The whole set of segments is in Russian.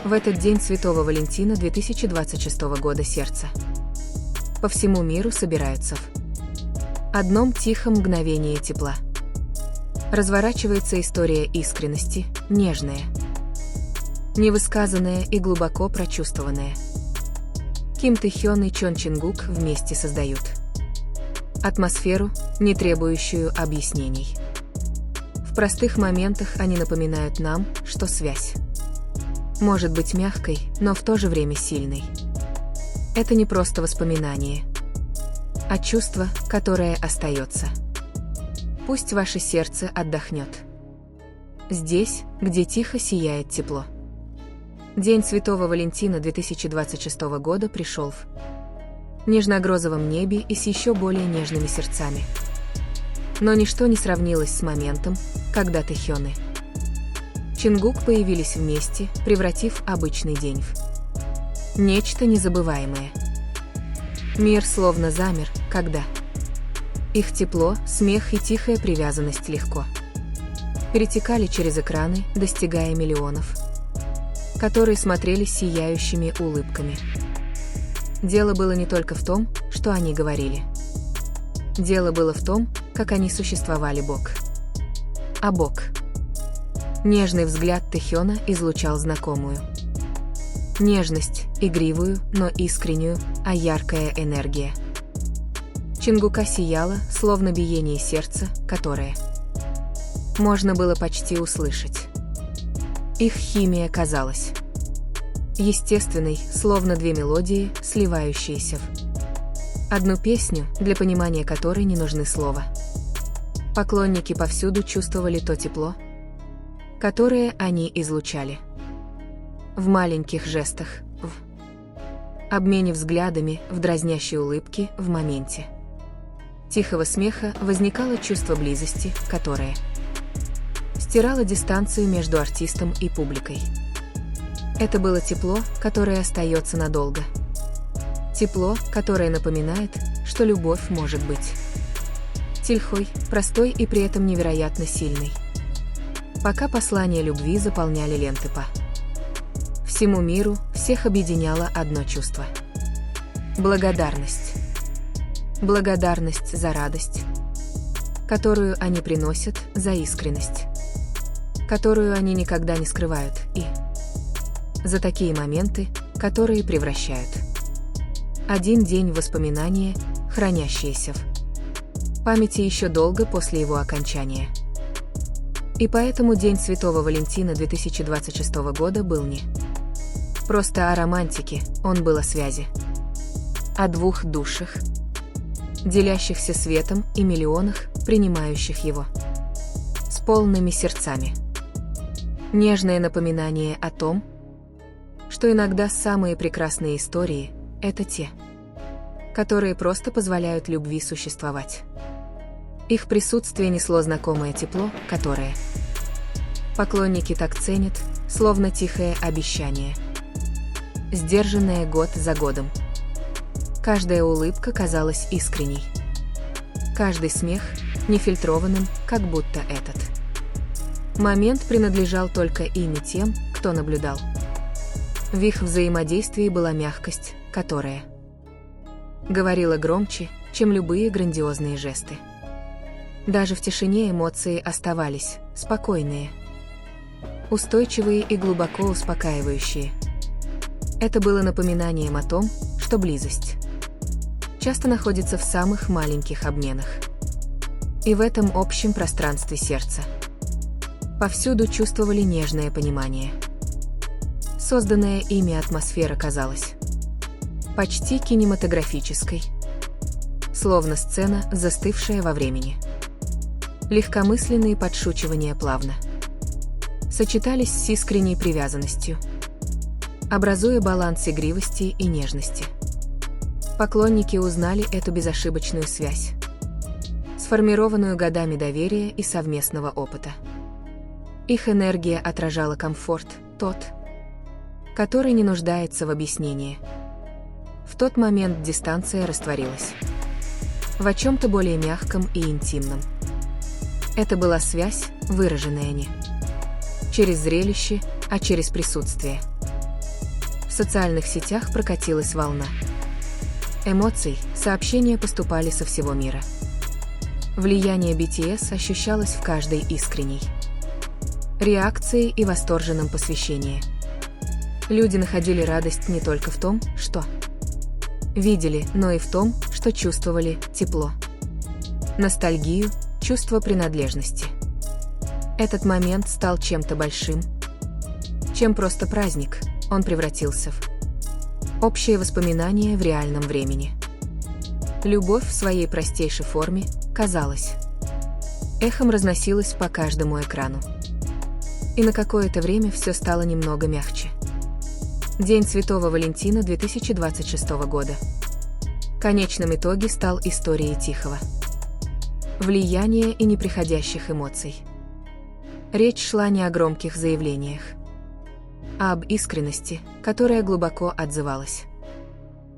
В этот день Святого Валентина 2026 года сердца по всему миру собираются в одном тихом мгновении тепла. Разворачивается история искренности, нежная, невысказанная и глубоко прочувствованная. Ким Тэ-хён и Чон Чин-гук вместе создают атмосферу, не требующую объяснений. В простых моментах они напоминают нам, что связь может быть мягкой, но в то же время сильной. Это не просто воспоминание, а чувство, которое остается. Пусть ваше сердце отдохнет здесь, где тихо сияет тепло. День Святого Валентина 2026 года пришел в нежно-грозовом небе и с еще более нежными сердцами. Но ничто не сравнилось с моментом, когда Тэ-хён и Чин-гук появились вместе, превратив обычный день в нечто незабываемое. Мир словно замер, когда их тепло, смех и тихая привязанность легко перетекали через экраны, достигая миллионов, которые смотрели сияющими улыбками. Дело было не только в том, что они говорили. Дело было в том, как они существовали бок о бок. Нежный взгляд Тэ-хёна излучал знакомую нежность, игривую, но искреннюю, а яркая энергия Чин-гука сияла, словно биение сердца, которое можно было почти услышать. Их химия казалась естественной, словно две мелодии, сливающиеся в одну песню, для понимания которой не нужны слова. Поклонники повсюду чувствовали то тепло, которое они излучали. В маленьких жестах, в обмене взглядами, в дразнящей улыбке, в моменте тихого смеха возникало чувство близости, которое стирало дистанцию между артистом и публикой. Это было тепло, которое остается надолго. Тепло, которое напоминает, что любовь может быть тихой, простой и при этом невероятно сильной. Пока послания любви заполняли ленты по всему миру, всех объединяло одно чувство – благодарность. Благодарность за радость, которую они приносят, за искренность, которую они никогда не скрывают, и за такие моменты, которые превращают один день в воспоминания, хранящиеся в памяти еще долго после его окончания. И поэтому День Святого Валентина 2026 года был не просто о романтике, он был о связи, о двух душах, делящихся светом, и миллионах, принимающих его с полными сердцами. Нежное напоминание о том, что иногда самые прекрасные истории – это те, которые просто позволяют любви существовать. Их присутствие несло знакомое тепло, которое поклонники так ценят, словно тихое обещание, сдержанное год за годом. Каждая улыбка казалась искренней. Каждый смех – нефильтрованным, как будто этот момент принадлежал только им и тем, кто наблюдал. В их взаимодействии была мягкость, которая говорила громче, чем любые грандиозные жесты. Даже в тишине эмоции оставались спокойные, устойчивые и глубоко успокаивающие. Это было напоминанием о том, что близость часто находится в самых маленьких обменах. И в этом общем пространстве сердца повсюду чувствовали нежное понимание. Созданная ими атмосфера казалась почти кинематографической, словно сцена, застывшая во времени. Легкомысленные подшучивания плавно сочетались с искренней привязанностью, образуя баланс игривости и нежности. Поклонники узнали эту безошибочную связь, сформированную годами доверия и совместного опыта. Их энергия отражала комфорт, тот, который не нуждается в объяснении. В тот момент дистанция растворилась в чем-то более мягком и интимном. Это была связь, выраженная не через зрелище, а через присутствие. В социальных сетях прокатилась волна эмоций, сообщения поступали со всего мира. Влияние BTS ощущалось в каждой искренней реакции и восторженном посвящении. Люди находили радость не только в том, что видели, но и в том, что чувствовали тепло, ностальгию, чувство принадлежности. Этот момент стал чем-то большим, чем просто праздник, он превратился в общее воспоминание в реальном времени. Любовь в своей простейшей форме, казалось, эхом разносилась по каждому экрану. И на какое-то время все стало немного мягче. День Святого Валентина 2026 года. В конечном итоге стал историей тихого влияния и неприходящих эмоций. Речь шла не о громких заявлениях, а об искренности, которая глубоко отзывалась.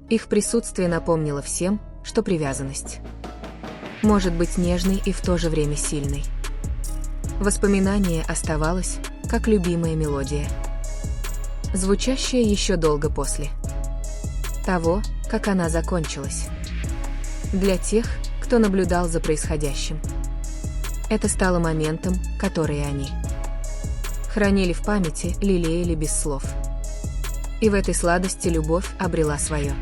Их присутствие напомнило всем, что привязанность может быть нежной и в то же время сильной. Воспоминание оставалось, как любимая мелодия, звучащая еще долго после того, как она закончилась. Для тех, кто наблюдал за происходящим, это стало моментом, который они хранили в памяти, лелеяли без слов. И в этой сладости любовь обрела свое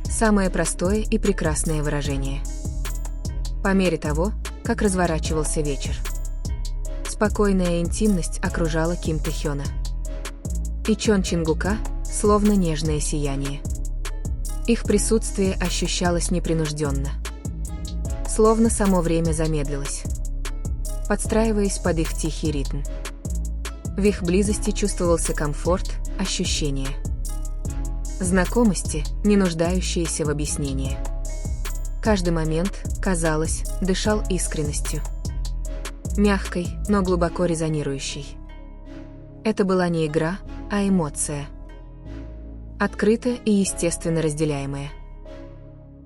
самое простое и прекрасное выражение. По мере того, как разворачивался вечер, спокойная интимность окружала Ким Тэ-хёна и Чон Чингука, словно нежное сияние. Их присутствие ощущалось непринужденно, словно само время замедлилось, подстраиваясь под их тихий ритм. В их близости чувствовался комфорт, ощущение знакомости, не нуждающиеся в объяснении. Каждый момент, казалось, дышал искренностью, мягкой, но глубоко резонирующей. Это была не игра, а эмоция, открытая и естественно разделяемая.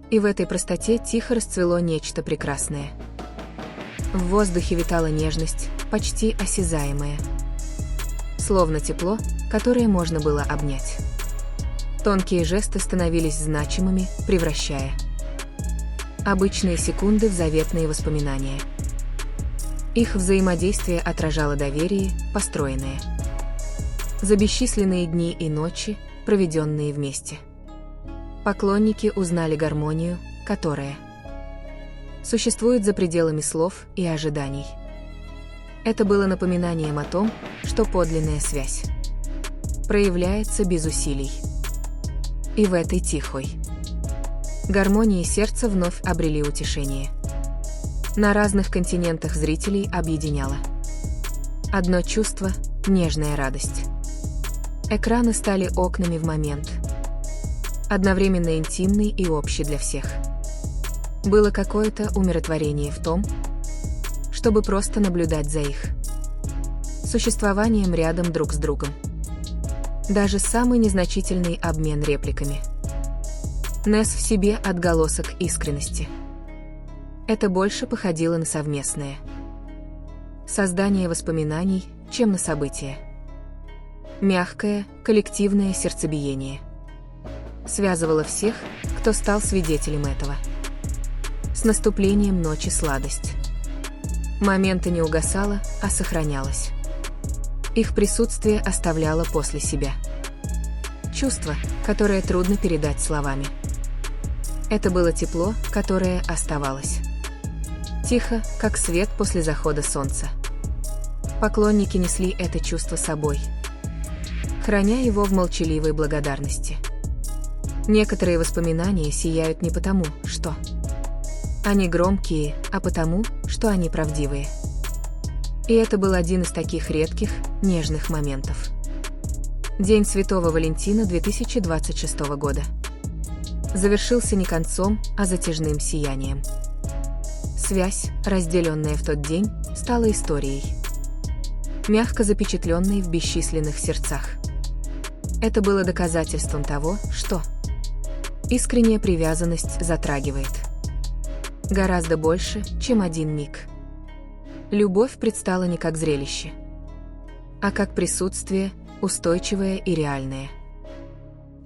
И в этой простоте тихо расцвело нечто прекрасное. В воздухе витала нежность, почти осязаемая, словно тепло, которое можно было обнять. Тонкие жесты становились значимыми, превращая обычные секунды в заветные воспоминания. Их взаимодействие отражало доверие, построенное за бесчисленные дни и ночи, проведенные вместе. Поклонники узнали гармонию, которая существует за пределами слов и ожиданий. Это было напоминанием о том, что подлинная связь проявляется без усилий. И в этой тихой гармонии сердца вновь обрели утешение. На разных континентах зрителей объединяло одно чувство – нежная радость. Экраны стали окнами в момент, одновременно интимный и общий для всех. Было какое-то умиротворение в том, чтобы просто наблюдать за их существованием рядом друг с другом. Даже самый незначительный обмен репликами нес в себе отголосок искренности. Это больше походило на совместное создание воспоминаний, чем на событие. Мягкое, коллективное сердцебиение связывало всех, кто стал свидетелем этого. С наступлением ночи сладость момента не угасала, а сохранялась. Их присутствие оставляло после себя чувство, которое трудно передать словами. Это было тепло, которое оставалось тихо, как свет после захода солнца. Поклонники несли это чувство с собой, храня его в молчаливой благодарности. Некоторые воспоминания сияют не потому, что они громкие, а потому, что они правдивые. И это был один из таких редких, нежных моментов. День Святого Валентина 2026 года завершился не концом, а затяжным сиянием. Связь, разделенная в тот день, стала историей, мягко запечатленной в бесчисленных сердцах. Это было доказательством того, что искренняя привязанность затрагивает гораздо больше, чем один миг. Любовь предстала не как зрелище, а как присутствие, устойчивое и реальное.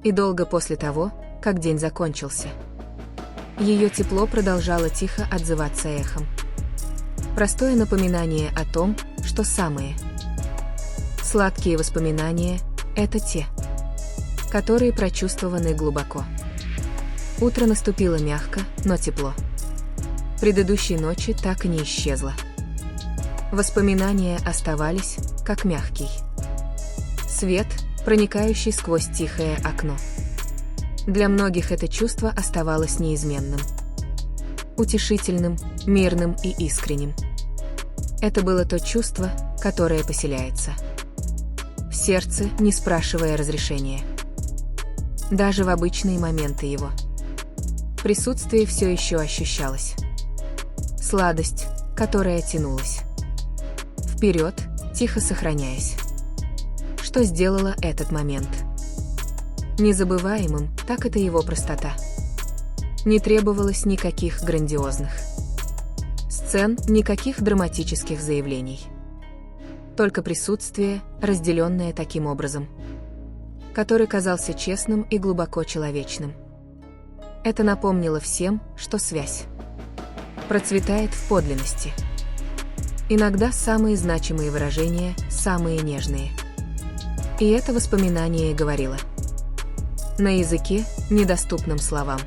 И долго после того, как день закончился. Ее тепло продолжало тихо отзываться эхом. Простое напоминание о том, что самые сладкие воспоминания – это те, которые прочувствованы глубоко. Утро наступило мягко, но тепло. Предыдущей ночи так и не исчезло. Воспоминания оставались, как мягкий свет, проникающий сквозь тихое окно. Для многих это чувство оставалось неизменным. Утешительным, мирным и искренним. Это было то чувство, которое поселяется в сердце, не спрашивая разрешения. Даже в обычные моменты его присутствие все еще ощущалось. Сладость, которая тянулась вперед, тихо сохраняясь. Что сделало этот момент незабываемым, так это его простота. Не требовалось никаких грандиозных сцен, никаких драматических заявлений. Только присутствие, разделенное таким образом, который казался честным и глубоко человечным. Это напомнило всем, что связь процветает в подлинности. Иногда самые значимые выражения, самые нежные. И это воспоминание говорило на языке, недоступном словам.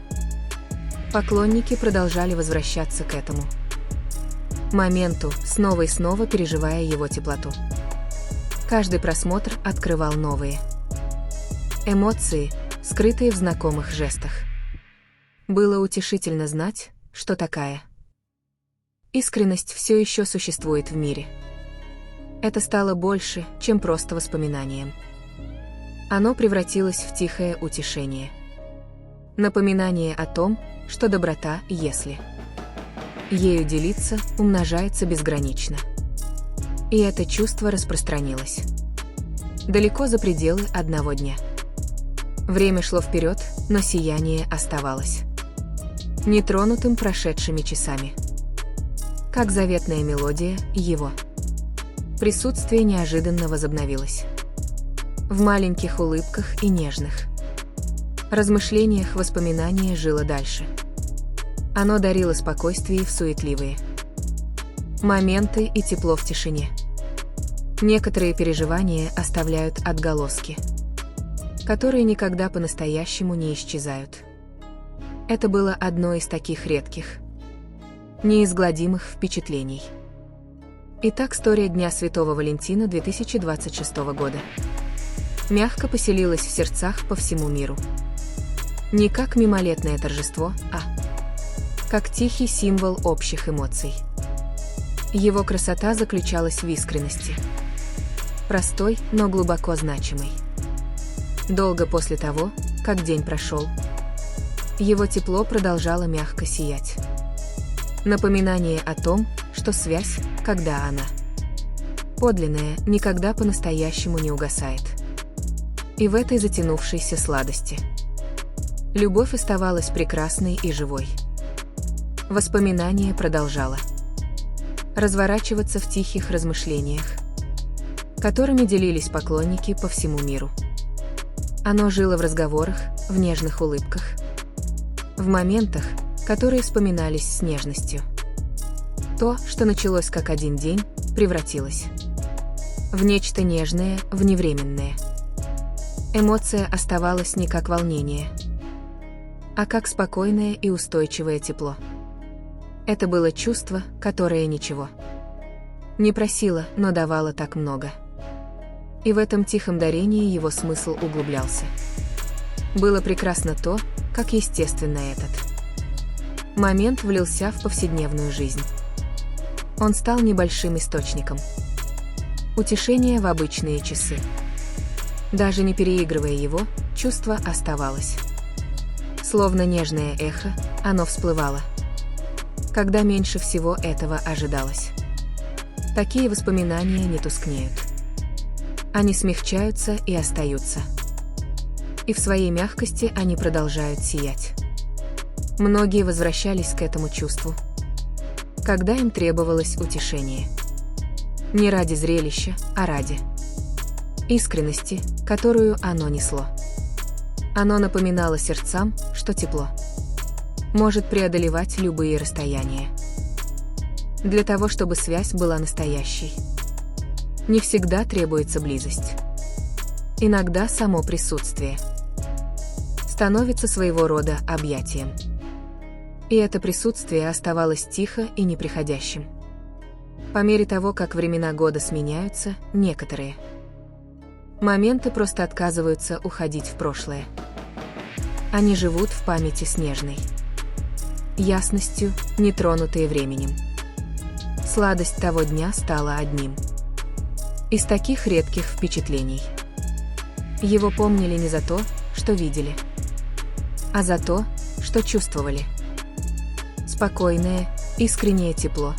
Поклонники продолжали возвращаться к этому моменту, снова и снова переживая его теплоту. Каждый просмотр открывал новые эмоции, скрытые в знакомых жестах. Было утешительно знать, что такая искренность все еще существует в мире. Это стало больше, чем просто воспоминанием. Оно превратилось в тихое утешение. Напоминание о том, что доброта, если ею делиться, умножается безгранично. И это чувство распространилось далеко за пределы одного дня. Время шло вперед, но сияние оставалось нетронутым прошедшими часами. Как заветная мелодия, его присутствие неожиданно возобновилось. В маленьких улыбках и нежных размышлениях воспоминание жило дальше. Оно дарило спокойствие в суетливые моменты и тепло в тишине. Некоторые переживания оставляют отголоски, которые никогда по-настоящему не исчезают. Это было одно из таких редких, неизгладимых впечатлений. Итак, история Дня Святого Валентина 2026 года мягко поселилась в сердцах по всему миру. Не как мимолетное торжество, а как тихий символ общих эмоций. Его красота заключалась в искренности. Простой, но глубоко значимой. Долго после того, как день прошел, его тепло продолжало мягко сиять. Напоминание о том, что связь, когда она подлинная, никогда по-настоящему не угасает. И в этой затянувшейся сладости любовь оставалась прекрасной и живой. Воспоминание продолжало разворачиваться в тихих размышлениях, которыми делились поклонники по всему миру. Оно жило в разговорах, в нежных улыбках, в моментах, которые вспоминались с нежностью. То, что началось как один день, превратилось в нечто нежное, вневременное. Эмоция оставалась не как волнение, а как спокойное и устойчивое тепло. Это было чувство, которое ничего не просило, но давало так много. И в этом тихом дарении его смысл углублялся. Было прекрасно то, как естественно этот момент влился в повседневную жизнь. Он стал небольшим источником утешения в обычные часы. Даже не переигрывая его, чувство оставалось. Словно нежное эхо, оно всплывало, когда меньше всего этого ожидалось. Такие воспоминания не тускнеют. Они смягчаются и остаются. И в своей мягкости они продолжают сиять. Многие возвращались к этому чувству, когда им требовалось утешение. Не ради зрелища, а ради искренности, которую оно несло. Оно напоминало сердцам, что тепло может преодолевать любые расстояния. Для того, чтобы связь была настоящей, не всегда требуется близость. Иногда само присутствие становится своего рода объятием. И это присутствие оставалось тихо и неприходящим. По мере того, как времена года сменяются, некоторые моменты просто отказываются уходить в прошлое. Они живут в памяти снежной ясностью, нетронутые временем. Сладость того дня стала одним из таких редких впечатлений. Его помнили не за то, что видели, а за то, что чувствовали. Спокойное, искреннее тепло,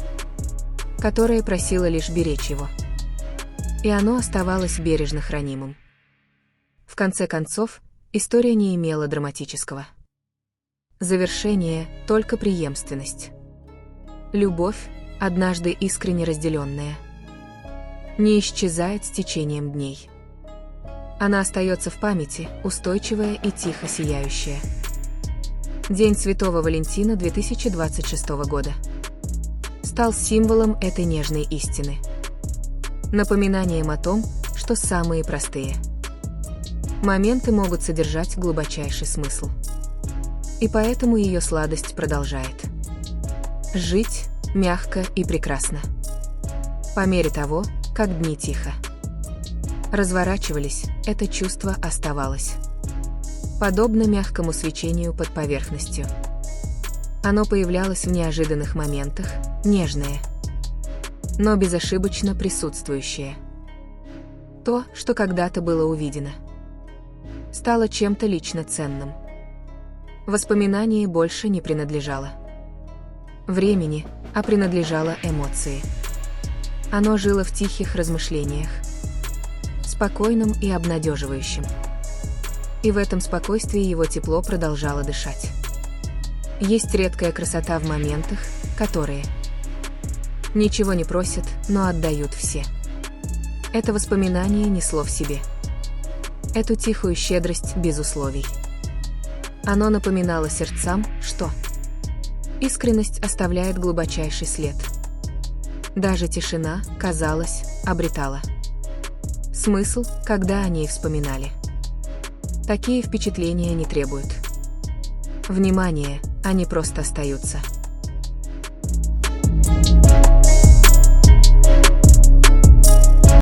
которое просило лишь беречь его. И оно оставалось бережно хранимым. В конце концов, история не имела драматического завершения, только преемственность. Любовь, однажды искренне разделенная, не исчезает с течением дней. Она остается в памяти, устойчивая и тихо сияющая. День Святого Валентина 2026 года стал символом этой нежной истины. Напоминанием о том, что самые простые моменты могут содержать глубочайший смысл. И поэтому ее сладость продолжает жить мягко и прекрасно. По мере того, как дни тихо разворачивались, это чувство оставалось. Подобно мягкому свечению под поверхностью. Оно появлялось в неожиданных моментах, нежное, но безошибочно присутствующее. То, что когда-то было увидено, стало чем-то лично ценным. Воспоминание больше не принадлежало времени, а принадлежало эмоции. Оно жило в тихих размышлениях, спокойном и обнадеживающем. И в этом спокойствии его тепло продолжало дышать. Есть редкая красота в моментах, которые ничего не просят, но отдают все. Это воспоминание несло в себе эту тихую щедрость без условий. Оно напоминало сердцам, что искренность оставляет глубочайший след. Даже тишина, казалось, обретала смысл, когда о ней вспоминали. Такие впечатления не требуют внимания, они просто остаются.